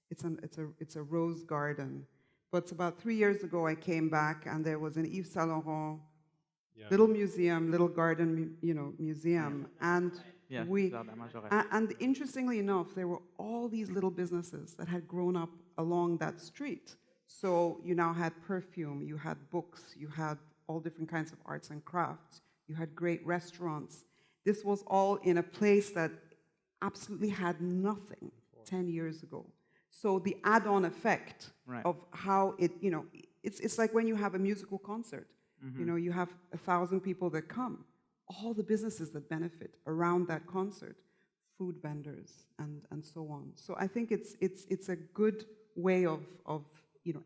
It's a rose garden. But about 3 years ago, I came back, and there was an Yves Saint Laurent little museum, little garden, museum, and and interestingly enough, there were all these little businesses that had grown up along that street. So you now had perfume, you had books, you had all different kinds of arts and crafts, you had great restaurants, This was all in a place that absolutely had nothing 10 years ago. So the add-on effect of how it, it's like when you have a musical concert. You have 1,000 people that come. All the businesses that benefit around that concert, food vendors and so on. So I think it's a good way of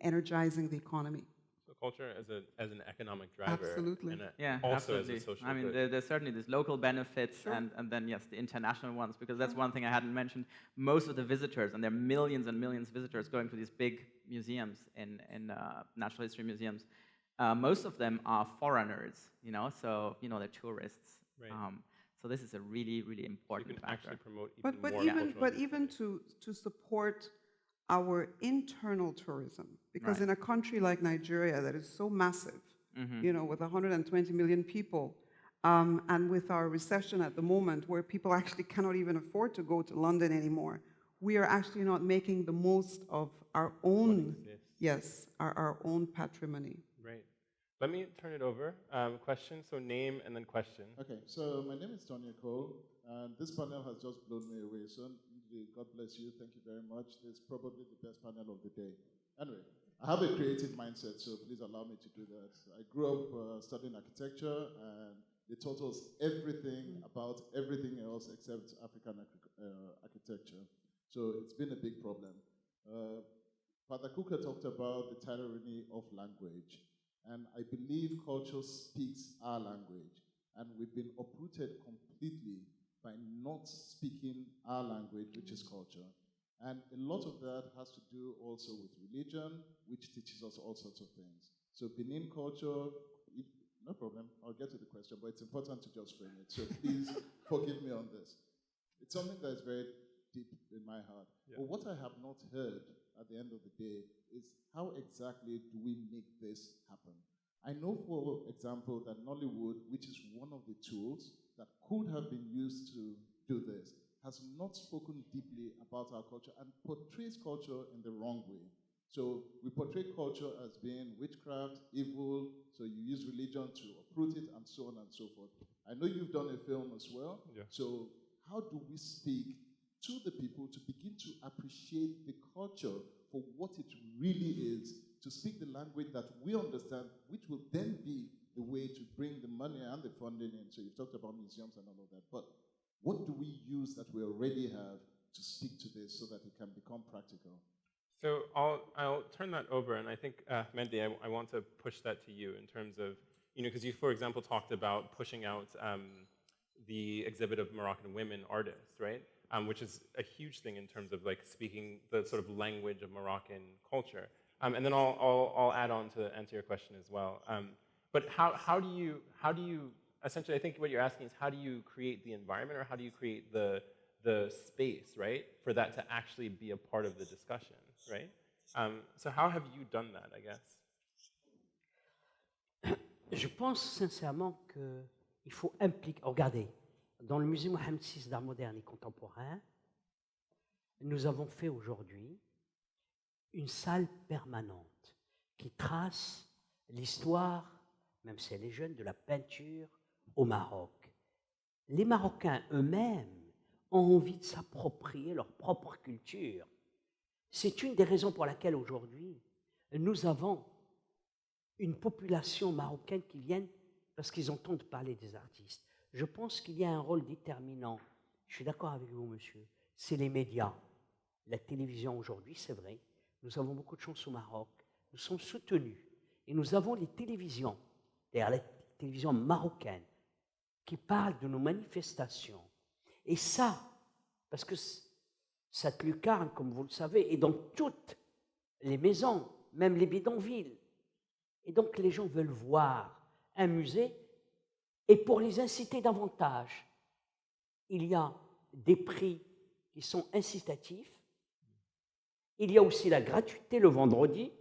energizing the economy. So culture as an economic driver. Absolutely. And also absolutely. as a social I mean, good. there's certainly these local benefits and then, yes, the international ones, because that's one thing I hadn't mentioned. Most of the visitors, and there are millions and millions of visitors going to these big museums in natural history museums, most of them are foreigners, so, they're tourists. Right. So this is a really, really You important can factor. actually promote But even to support our internal tourism, because in a country like Nigeria that is so massive, with 120 million people, and with our recession at the moment where people actually cannot even afford to go to London anymore, we are actually not making the most of our own, our own patrimony. Right. Let me turn it over. Question, so name and then question. Okay, so my name is Tony Cole, and this panel has just blown me away. So, God bless you. Thank you very much. This is probably the best panel of the day. Anyway, I have a creative mindset, so please allow me to do that. I grew up studying architecture, and they taught us everything about everything else except African architecture. So it's been a big problem. Father Kuka talked about the tyranny of language. And I believe culture speaks our language. And we've been uprooted completely by not speaking our language, which is culture. And a lot of that has to do also with religion, which teaches us all sorts of things. So Benin culture, no problem, I'll get to the question, but it's important to just frame it. So please forgive me on this. It's something that is very deep in my heart. Yeah. But what I have not heard at the end of the day is how exactly do we make this happen? I know, for example, that Nollywood, which is one of the tools that could have been used to do this, has not spoken deeply about our culture and portrays culture in the wrong way. So we portray culture as being witchcraft, evil, so you use religion to uproot it, and so on and so forth. I know you've done a film as well, so how do we speak to the people to begin to appreciate the culture for what it really is, to speak the language that we understand, which will then be the way to bring the money and the funding in. So you've talked about museums and all of that, but what do we use that we already have to speak to this so that it can become practical? So I'll turn that over, and I think, Mehdi, I want to push that to you in terms of, because you, for example, talked about pushing out the exhibit of Moroccan women artists, right? Which is a huge thing in terms of like speaking the sort of language of Moroccan culture. And then I'll add on to answer your question as well. But how do you essentially, I think what you're asking is how do you create the environment, or how do you create the space, right, for that to actually be a part of the discussion, right? So how have you done that, I guess? Je pense sincèrement qu'il faut impliquer. Regardez, dans le musée Mohamed VI d'art moderne et contemporain, nous avons fait aujourd'hui une salle permanente qui trace l'histoire, même si elle est jeune, de la peinture au Maroc. Les Marocains eux-mêmes ont envie de s'approprier leur propre culture. C'est une des raisons pour laquelle aujourd'hui nous avons une population marocaine qui vient parce qu'ils entendent parler des artistes. Je pense qu'il y a un rôle déterminant, je suis d'accord avec vous, monsieur, c'est les médias. La télévision aujourd'hui, c'est vrai, nous avons beaucoup de chance au Maroc, nous sommes soutenus, et nous avons les télévisions, d'ailleurs les télévisions marocaines, qui parlent de nos manifestations. Et ça, parce que cette lucarne, comme vous le savez, est dans toutes les maisons, même les bidonvilles. Et donc les gens veulent voir un musée. Et pour les inciter davantage, il y a des prix qui sont incitatifs. Il y a aussi la gratuité le vendredi.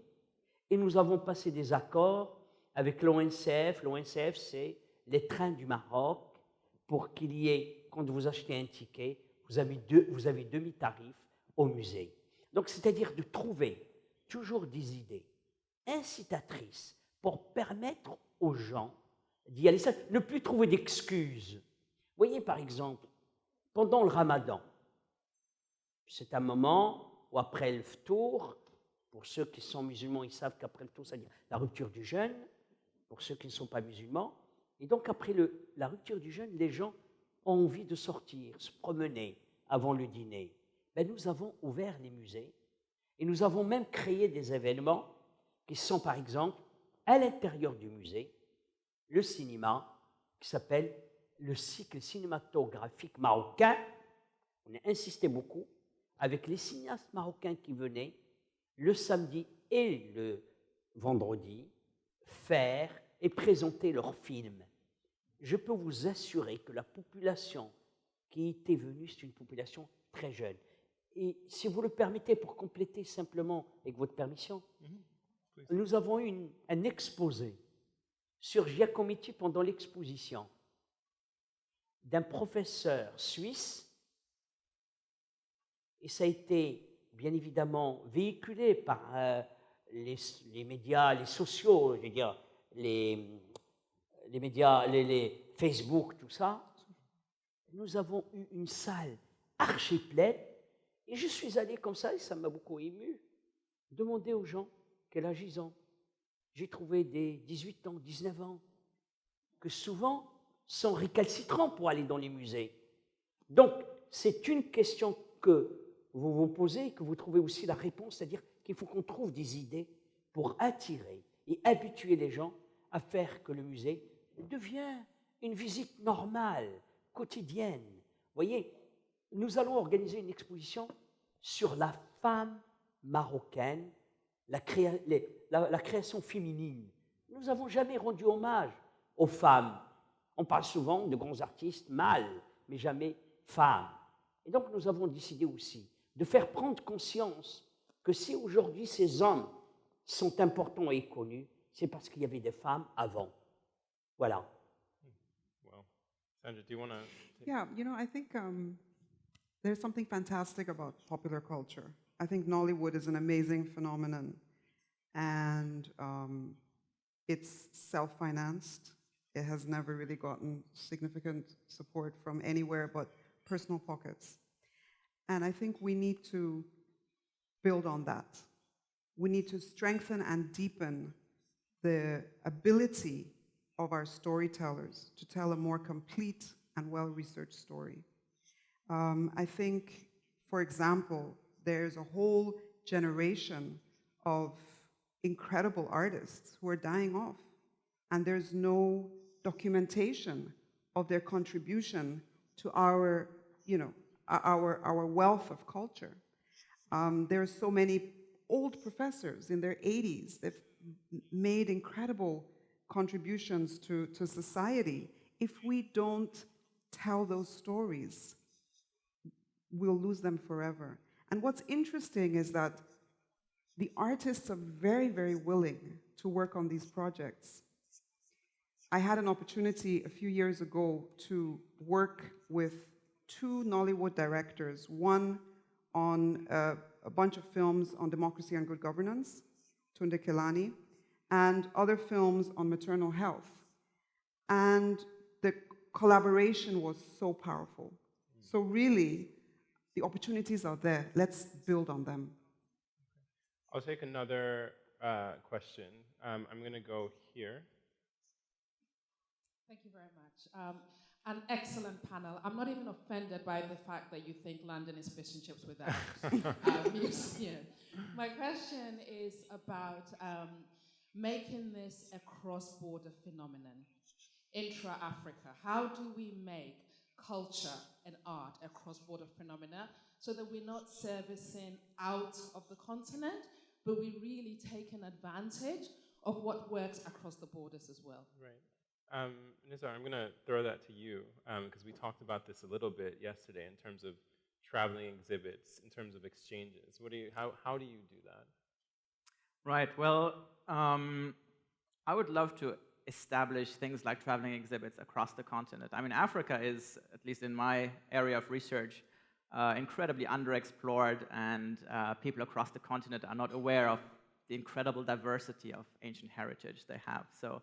Et nous avons passé des accords avec l'ONCF. L'ONCF, c'est les trains du Maroc, pour qu'il y ait, quand vous achetez un ticket, vous avez demi-tarif au musée. Donc, c'est-à-dire de trouver toujours des idées incitatrices pour permettre aux gens d'y aller, ne plus trouver d'excuses. Vous Voyez par exemple, pendant le ramadan, c'est un moment où après le ftour, pour ceux qui sont musulmans, ils savent qu'après le ftour, c'est-à-dire la rupture du jeûne, pour ceux qui ne sont pas musulmans, et donc après la rupture du jeûne, les gens ont envie de sortir, se promener avant le dîner. Ben, nous avons ouvert les musées et nous avons même créé des événements qui sont par exemple à l'intérieur du musée, le cinéma qui s'appelle le cycle cinématographique marocain. On a insisté beaucoup avec les cinéastes marocains qui venaient le samedi et le vendredi faire et présenter leurs films. Je peux vous assurer que la population qui était venue, c'est une population très jeune. Et si vous le permettez, pour compléter simplement, avec votre permission, nous avons eu un exposé sur Giacometti pendant l'exposition d'un professeur suisse, et ça a été bien évidemment véhiculé par les médias, les sociaux, je veux dire, les médias, les Facebook, tout ça. Nous avons eu une salle archi pleine, et je suis allé comme ça, et ça m'a beaucoup ému, demander aux gens quel âge ils ont. J'ai trouvé des 18 ans, 19 ans, que souvent sont récalcitrants pour aller dans les musées. Donc, c'est une question que vous vous posez et que vous trouvez aussi la réponse, c'est-à-dire qu'il faut qu'on trouve des idées pour attirer et habituer les gens à faire que le musée devienne une visite normale, quotidienne. Vous voyez, nous allons organiser une exposition sur la femme marocaine, la création féminine. Nous n'avons jamais rendu hommage aux femmes. On parle souvent de grands artistes mâles, mais jamais femmes. Et donc nous avons décidé aussi de faire prendre conscience que si aujourd'hui ces hommes sont importants et connus, c'est parce qu'il y avait des femmes avant. Voilà. Well, Sandra, do you want to? Yeah, I think there's something fantastic about popular culture. I think Nollywood is an amazing phenomenon, and it's self-financed. It has never really gotten significant support from anywhere but personal pockets. And I think we need to build on that. We need to strengthen and deepen the ability of our storytellers to tell a more complete and well-researched story. I think, for example, there's a whole generation of incredible artists who are dying off, and there's no documentation of their contribution to our wealth of culture. There are so many old professors in their 80s. They've made incredible contributions to society. If we don't tell those stories, we'll lose them forever. And what's interesting is that the artists are very, very willing to work on these projects. I had an opportunity a few years ago to work with two Nollywood directors, one on a bunch of films on democracy and good governance, Tunde Kelani, and other films on maternal health. And the collaboration was so powerful. So really, the opportunities are there. Let's build on them. I'll take another question. I'm going to go here. Thank you very much. An excellent panel. I'm not even offended by the fact that you think London is fish and chips without museum. My question is about making this a cross-border phenomenon, intra-Africa. How do we make culture and art a cross-border phenomena so that we're not servicing out of the continent, but we're really taking advantage of what works across the borders as well? Right. Nizar, I'm going to throw that to you because we talked about this a little bit yesterday in terms of traveling exhibits, in terms of exchanges. How do you do that? Right. Well, I would love to establish things like traveling exhibits across the continent. I mean, Africa is, at least in my area of research, incredibly underexplored, and people across the continent are not aware of the incredible diversity of ancient heritage they have. So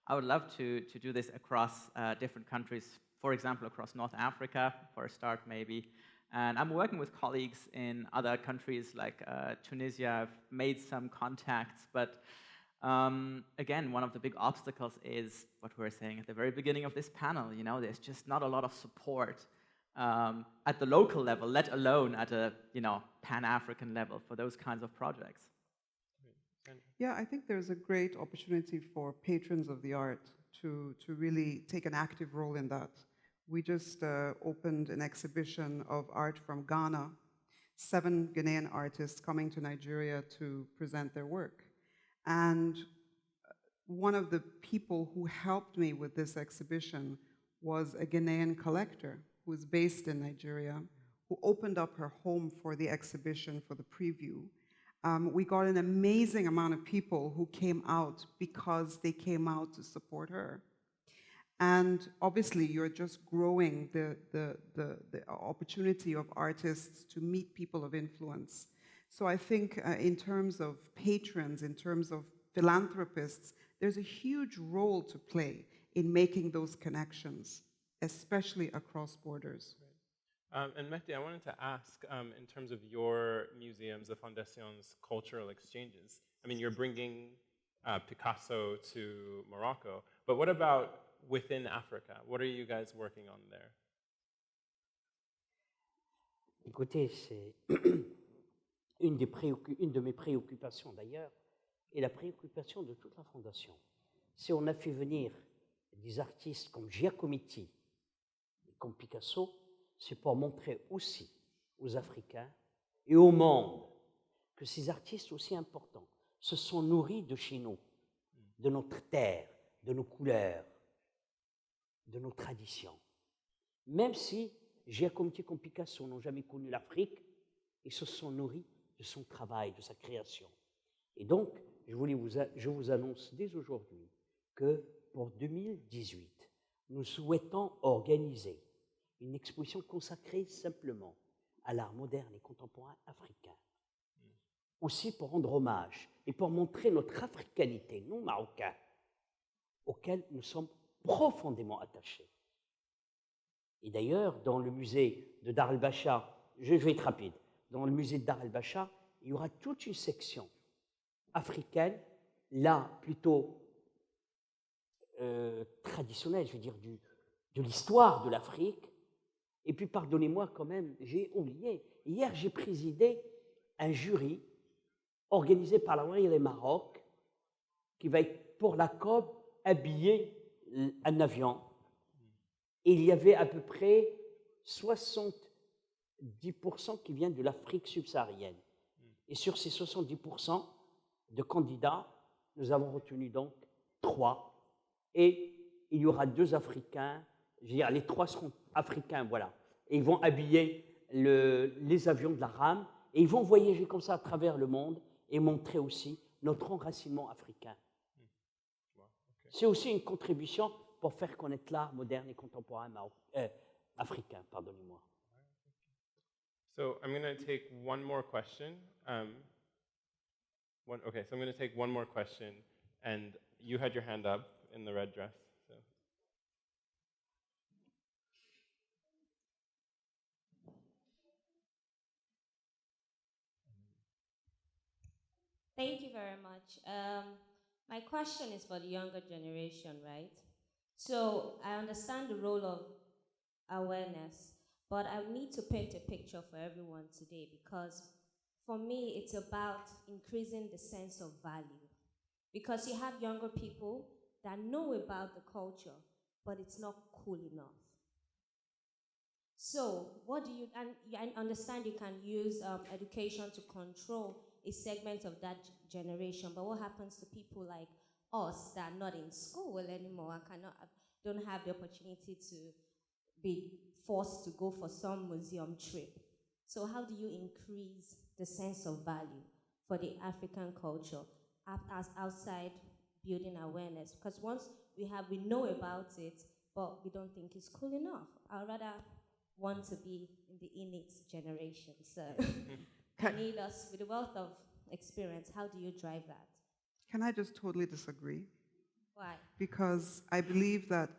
I would love to do this across different countries for example, across North Africa, for a start maybe. And I'm working with colleagues in other countries like Tunisia. I've made some contacts, but again, one of the big obstacles is what we were saying at the very beginning of this panel. You know, there's just not a lot of support at the local level, let alone at a Pan-African level for those kinds of projects. Yeah, I think there's a great opportunity for patrons of the art to really take an active role in that. We just opened an exhibition of art from Ghana, 7 Ghanaian artists coming to Nigeria to present their work. And one of the people who helped me with this exhibition was a Ghanaian collector who is based in Nigeria, who opened up her home for the exhibition, for the preview. We got an amazing amount of people who came out because they came out to support her. And obviously, you're just growing the opportunity of artists to meet people of influence. So I think in terms of patrons, in terms of philanthropists, there's a huge role to play in making those connections, especially across borders. And Mehdi, I wanted to ask, in terms of your museums, the Fondation's cultural exchanges, I mean, you're bringing Picasso to Morocco, but what about within Africa? What are you guys working on there? Écoutez, c'est une de mes préoccupations d'ailleurs, et la préoccupation de toute la Fondation. Si on a fait venir des artistes comme Giacometti et comme Picasso, c'est pour montrer aussi aux Africains et au monde que ces artistes aussi importants se sont nourris de chez nous, de notre terre, de nos couleurs, de nos traditions. Même si Giacometti comme Picasso n'ont jamais connu l'Afrique, ils se sont nourris de son travail, de sa création. Et donc, je vous annonce dès aujourd'hui que pour 2018, nous souhaitons organiser une exposition consacrée simplement à l'art moderne et contemporain africain. Aussi pour rendre hommage et pour montrer notre africanité, nous, Marocains, auquel nous sommes profondément attachés. Et d'ailleurs, dans le musée de Dar el-Bacha, je vais être rapide, dans le musée de Dar el-Bacha, il y aura toute une section africaine, là plutôt traditionnelle, je veux dire, de l'histoire de l'Afrique. Et puis, pardonnez-moi quand même, j'ai oublié, hier j'ai présidé un jury organisé par la Royaume du Maroc qui va être pour la COB habillé un avion. Et il y avait à peu près 70% qui viennent de l'Afrique subsaharienne. Et sur ces 70% de candidats, nous avons retenu donc 3. Et il y aura 2 Africains, je veux dire, les 3 seront africains, voilà. Et ils vont habiller les avions de la rame et ils vont voyager comme ça à travers le monde et montrer aussi notre enracinement africain. C'est aussi une contribution pour faire connaître l'art moderne et contemporain africain, pardonnez-moi. So I'm going to take one more question. So I'm going to take one more question, and you had your hand up in the red dress. So. Thank you very much. My question is for the younger generation, right? So I understand the role of awareness, but I need to paint a picture for everyone today because for me, it's about increasing the sense of value. Because you have younger people that know about the culture, but it's not cool enough. So what do you, and I understand you can use education to control a segment of that generation, but what happens to people like us that are not in school anymore and don't have the opportunity to be forced to go for some museum trip? So how do you increase the sense of value for the African culture as outside building awareness? Because once we know about it, but we don't think it's cool enough. I'd rather want to be in the innate generation. So I need us with the wealth of experience. How do you drive that? Can I just totally disagree? Why? Because I believe that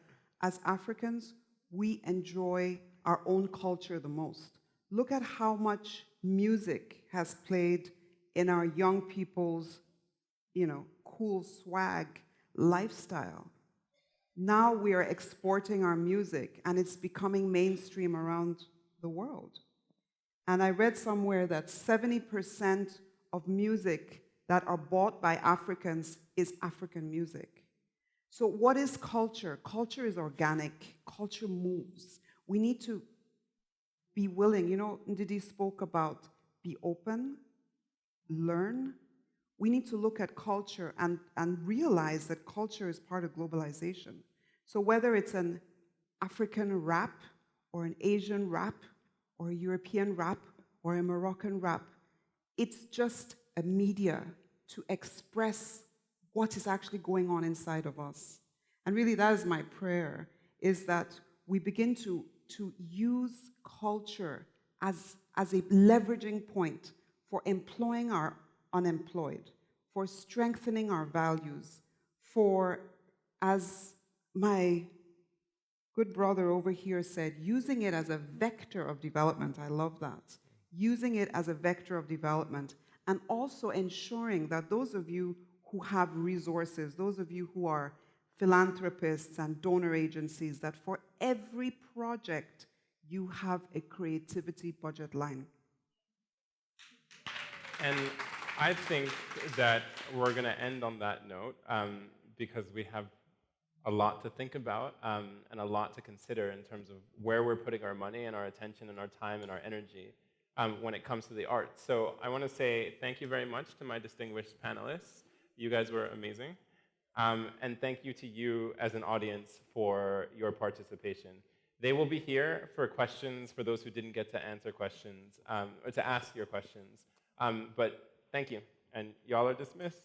as Africans, we enjoy our own culture the most. Look at how much music has played in our young people's, cool swag lifestyle. Now we are exporting our music, and it's becoming mainstream around the world. And I read somewhere that 70% of music that are bought by Africans is African music. So what is culture? Culture is organic. Culture moves. We need to be willing. Ndidi spoke about be open, learn. We need to look at culture and realize that culture is part of globalization. So whether it's an African rap or an Asian rap or a European rap or a Moroccan rap, it's just a media to express what is actually going on inside of us. And really that is my prayer, is that we begin to use culture as a leveraging point for employing our unemployed, for strengthening our values, for, as my good brother over here said, using it as a vector of development. I love that. Using it as a vector of development, and also ensuring that those of you who have resources, those of you who are philanthropists and donor agencies, that for every project you have a creativity budget line. And I think that we're going to end on that note because we have a lot to think about and a lot to consider in terms of where we're putting our money and our attention and our time and our energy when it comes to the arts. So I want to say thank you very much to my distinguished panelists. You guys were amazing. And thank you to you as an audience for your participation. They will be here for questions for those who didn't get to answer questions or to ask your questions. But thank you, and y'all are dismissed.